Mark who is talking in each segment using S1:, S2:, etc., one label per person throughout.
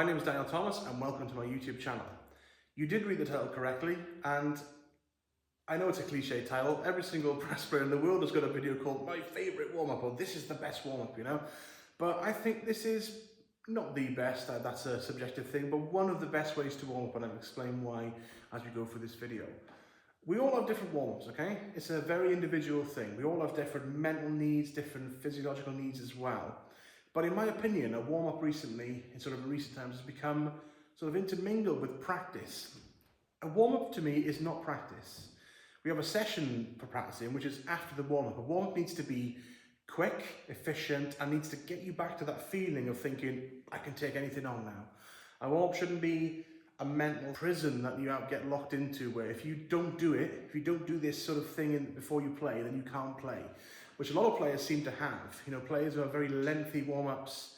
S1: My name is Daniel Thomas and welcome to my YouTube channel. You did read the title correctly, and I know it's a cliche title. Every single brass player in the world has got a video called My Favourite Warm-Up, or This is the Best Warm-Up, you know? But I think this is not the best, that's a subjective thing, but one of the best ways to warm up, and I'll explain why as we go through this video. We all have different warm-ups, okay? It's a very individual thing. We all have different mental needs, different physiological needs as well. But in my opinion, a warm-up recently, in recent times, has become sort of intermingled with practice. A warm-up to me is not practice. We have a session for practicing, which is after the warm-up. A warm-up needs to be quick, efficient, and needs to get you back to that feeling of thinking, I can take anything on now. A warm-up shouldn't be a mental prison that you get locked into, where if you don't do it, if you don't do this sort of thing before you play, then you can't play. Which a lot of players seem to have. You know, players who have very lengthy warm-ups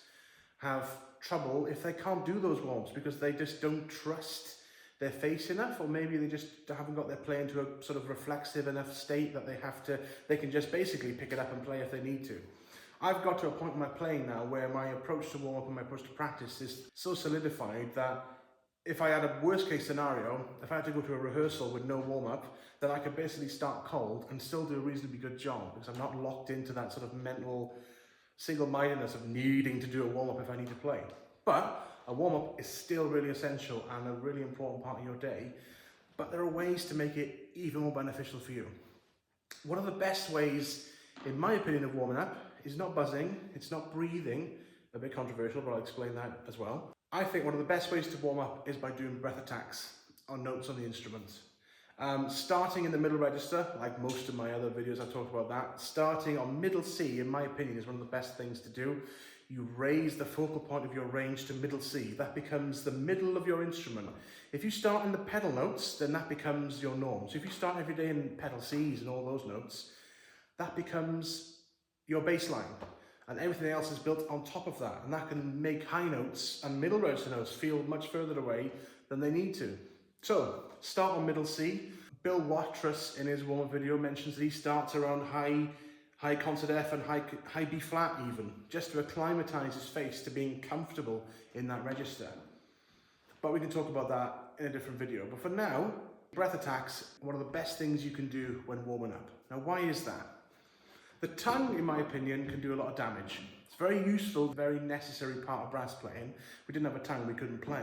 S1: have trouble if they can't do those warm-ups because they just don't trust their face enough, or maybe they just haven't got their play into a sort of reflexive enough state that they can just basically pick it up and play if they need to. I've got to a point in my playing now where my approach to warm-up and my approach to practice is so solidified that if I had a worst case scenario, if I had to go to a rehearsal with no warm-up, then I could basically start cold and still do a reasonably good job because I'm not locked into that sort of mental single-mindedness of needing to do a warm-up if I need to play. But a warm-up is still really essential and a really important part of your day, but there are ways to make it even more beneficial for you. One of the best ways, in my opinion, of warming up is not buzzing, it's not breathing, a bit controversial, but I'll explain that as well. I think one of the best ways to warm up is by doing breath attacks on notes on the instrument. Starting in the middle register, like most of my other videos I've talked about that, starting on middle C, in my opinion, is one of the best things to do. You raise the focal point of your range to middle C. That becomes the middle of your instrument. If you start in the pedal notes, then that becomes your norm. So if you start every day in pedal Cs and all those notes, that becomes your baseline. And everything else is built on top of that. And that can make high notes and middle register notes feel much further away than they need to. So, start on middle C. Bill Watrous in his warm-up video mentions that he starts around high concert F and high B flat even, just to acclimatise his face to being comfortable in that register. But we can talk about that in a different video. But for now, breath attacks are one of the best things you can do when warming up. Now, why is that? The tongue, in my opinion, can do a lot of damage. It's very useful, very necessary part of brass playing. If we didn't have a tongue, we couldn't play.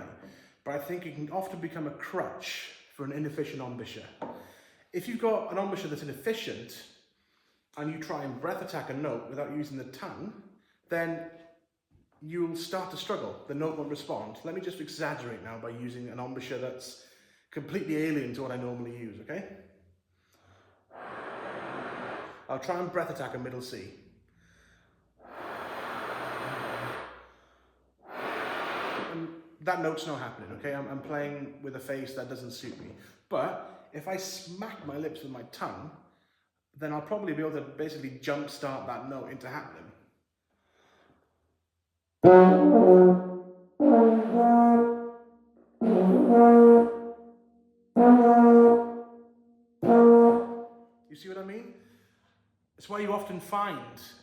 S1: But I think it can often become a crutch for an inefficient embouchure. If you've got an embouchure that's inefficient, and you try and breath attack a note without using the tongue, then you'll start to struggle. The note won't respond. Let me just exaggerate now by using an embouchure that's completely alien to what I normally use, okay? I'll try and breath attack a middle C. And that note's not happening, okay? I'm playing with a face that doesn't suit me. But if I smack my lips with my tongue, then I'll probably be able to basically jumpstart that note into happening. You see what I mean? It's why you often find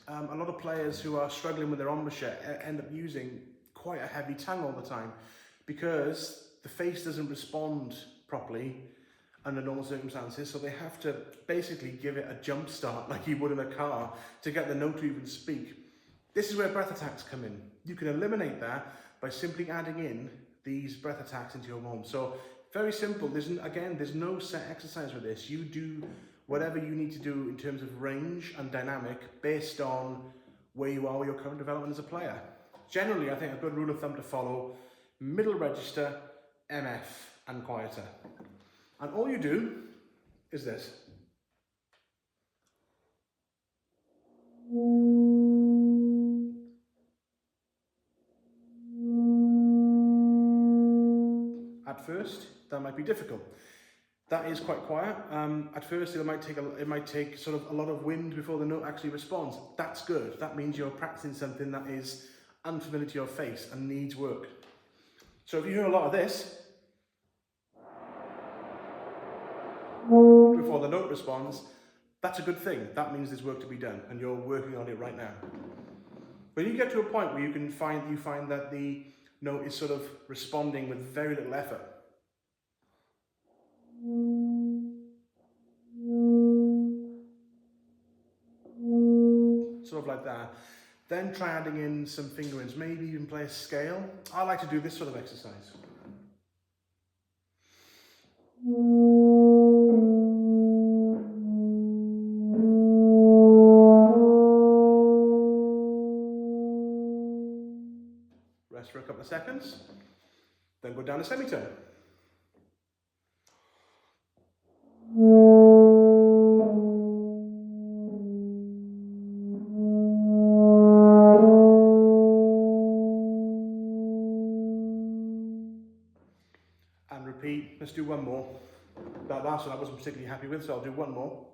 S1: a lot of players who are struggling with their embouchure end up using quite a heavy tongue all the time because the face doesn't respond properly under normal circumstances, so they have to basically give it a jump start like you would in a car to get the note to even speak. This is where breath attacks come in. You can eliminate that by simply adding in these breath attacks into your warm. So very simple. There's no set exercise with this. You do whatever you need to do in terms of range and dynamic based on where you are with your current development as a player. Generally, I think a good rule of thumb to follow: middle register, MF, and quieter. And all you do is this. At first, that might be difficult. That is quite quiet. At first, it might take sort of a lot of wind before the note actually responds. That's good. That means you're practicing something that is unfamiliar to your face and needs work. So if you hear a lot of this before the note responds, that's a good thing. That means there's work to be done, and you're working on it right now. When you get to a point where you find that the note is sort of responding with very little effort. Sort of like that. Then try adding in some fingerings, maybe even play a scale. I like to do this sort of exercise. Rest for a couple of seconds, then go down a semitone. And repeat. Let's do one more. That last one I wasn't particularly happy with, so I'll do one more.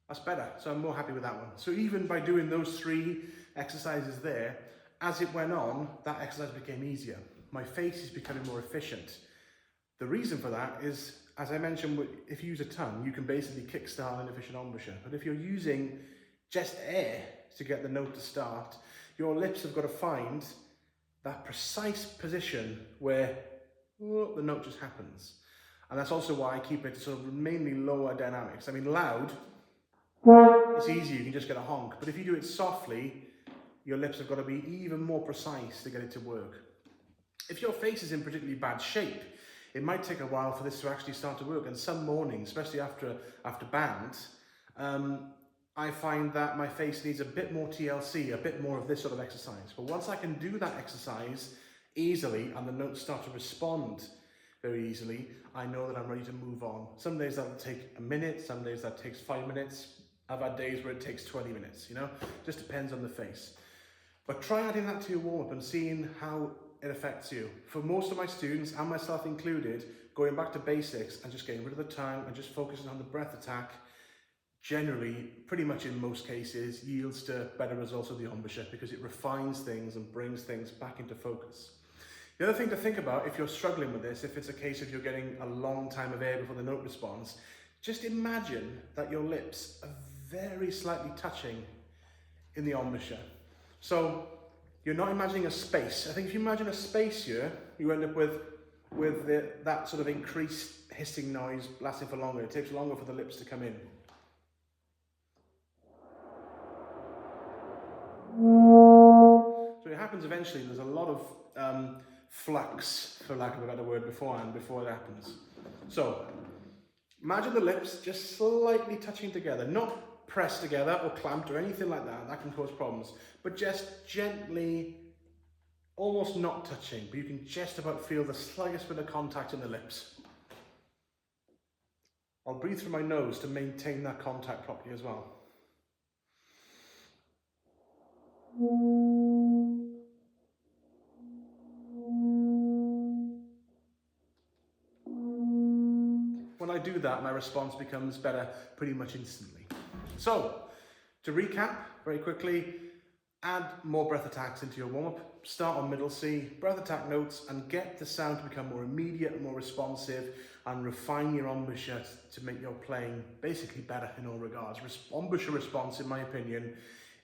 S1: That's better, so I'm more happy with that one. So even by doing those 3 exercises there, as it went on, that exercise became easier. My face is becoming more efficient. The reason for that is, as I mentioned, if you use a tongue, you can basically kickstart an efficient embouchure. But if you're using just air to get the note to start, your lips have got to find that precise position where the note just happens. And that's also why I keep it sort of mainly lower dynamics. I mean, loud, it's easy, you can just get a honk. But if you do it softly, your lips have got to be even more precise to get it to work. If your face is in particularly bad shape, it might take a while for this to actually start to work. And some mornings, especially after band, I find that my face needs a bit more TLC, a bit more of this sort of exercise. But once I can do that exercise easily and the notes start to respond very easily, I know that I'm ready to move on. Some days that'll take a minute, some days that takes 5 minutes. I've had days where it takes 20 minutes, you know? Just depends on the face. But try adding that to your warm-up and seeing how it affects you. For most of my students, and myself included, going back to basics and just getting rid of the tongue and just focusing on the breath attack, generally, pretty much in most cases, yields to better results of the embouchure because it refines things and brings things back into focus. The other thing to think about if you're struggling with this, if it's a case of you're getting a long time of air before the note responds, just imagine that your lips are very slightly touching in the embouchure. So you're not imagining a space. I think if you imagine a space here, you end up with that sort of increased hissing noise lasting for longer. It takes longer for the lips to come in. So it happens eventually. There's a lot of flux, for lack of a better word, before it happens. So imagine the lips just slightly touching together, not pressed together or clamped or anything like that. That can cause problems. But just gently, almost not touching, but you can just about feel the slightest bit of contact in the lips. I'll breathe through my nose to maintain that contact properly as well. When I do that, my response becomes better pretty much instantly. So, to recap very quickly, add more breath attacks into your warm-up. Start on middle C, breath attack notes, and get the sound to become more immediate and more responsive, and refine your embouchure to make your playing basically better in all regards. Embouchure response, in my opinion,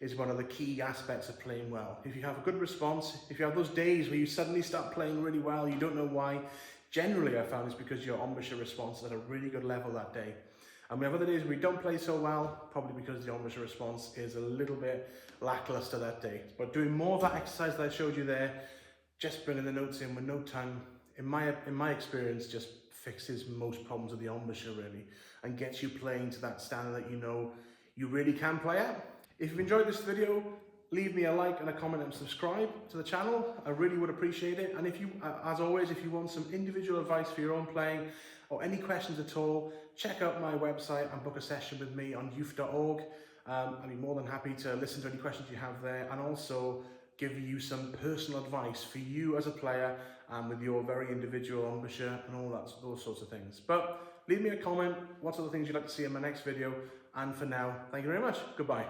S1: is one of the key aspects of playing well. If you have a good response, if you have those days where you suddenly start playing really well, you don't know why, generally I found it's because your embouchure response is at a really good level that day. And we have other days where we don't play so well, probably because the embouchure response is a little bit lackluster that day. But doing more of that exercise that I showed you there, just bringing the notes in with no tongue, in my experience, just fixes most problems with the embouchure really, and gets you playing to that standard that you know you really can play at. If you've enjoyed this video, leave me a like and a comment and subscribe to the channel. I really would appreciate it. And if you, as always, if you want some individual advice for your own playing or any questions at all, check out my website and book a session with me on youth.org. I'd be more than happy to listen to any questions you have there and also give you some personal advice for you as a player and with your very individual embouchure and all that, those sorts of things. But leave me a comment, what sort of things you'd like to see in my next video. And for now, thank you very much. Goodbye.